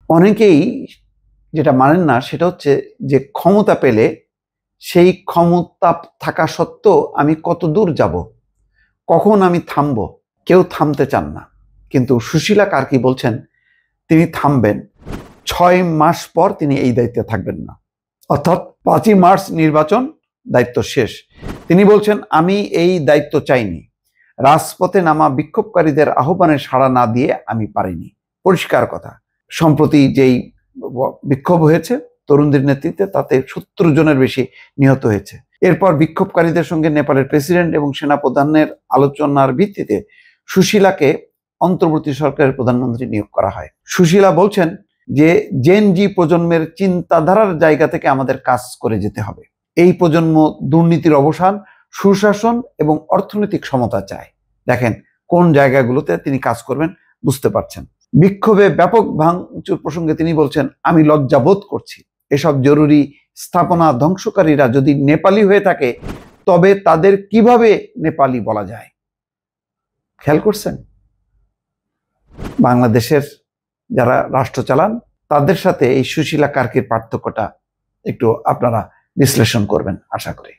অনেকেই যেটা মানেন না সেটা হচ্ছে যে ক্ষমতা পেলে সেই ক্ষমতা থাকা সত্ত্বেও আমি কত দূর যাব, কখন আমি থামবো, কেউ থামতে চান না। কিন্তু সুশীলা কার্কি বলছেন তিনি থামবেন, 6 মাস পর তিনি এই দায়িত্বে থাকবেন না, অর্থাৎ 5ই মার্চ নির্বাচন, দায়িত্ব শেষ। তিনি বলছেন আমি এই দায়িত্ব চাইনি, রাজপথে নামা বিক্ষোভকারীদের আহ্বানে সাড়া না দিয়ে আমি পারিনি। পরিষ্কার কথা। সম্প্রতি যেই বিক্ষোভ হয়েছে তরুণদের নেতৃত্বে, তাতে 70 জনের বেশি নিহত হয়েছে। এরপর বিক্ষোভকারীদের সঙ্গে নেপালের প্রেসিডেন্ট এবং সেনাপ্রধানের আলোচনার ভিত্তিতে সুশীলাকে অন্তর্বর্তী সরকারের প্রধানমন্ত্রী নিয়োগ করা হয়। সুশীলা বলছেন যে জেন জি প্রজন্মের চিন্তাধারার জায়গা থেকে আমাদের কাজ করে যেতে হবে। এই প্রজন্ম দুর্নীতির অবসান, সুশাসন এবং অর্থনৈতিক সমতা চায়। দেখেন কোন জায়গাগুলোতে তিনি কাজ করবেন বুঝতে পারছেন। বিক্ষোভে ব্যাপক ভাঙচুর প্রসঙ্গে তিনি বলছেন আমি লজ্জা বোধ করছি। এসব জরুরি স্থাপনা ধ্বংসকারীরা যদি নেপালি হয়ে থাকে তবে তাদের কিভাবে নেপালি বলা যায়? খেয়াল করছেন? বাংলাদেশের যারা রাষ্ট্র চালান তাদের সাথে এই সুশীলা কার্কির পার্থক্যটা একটু আপনারা বিশ্লেষণ করবেন আশা করি।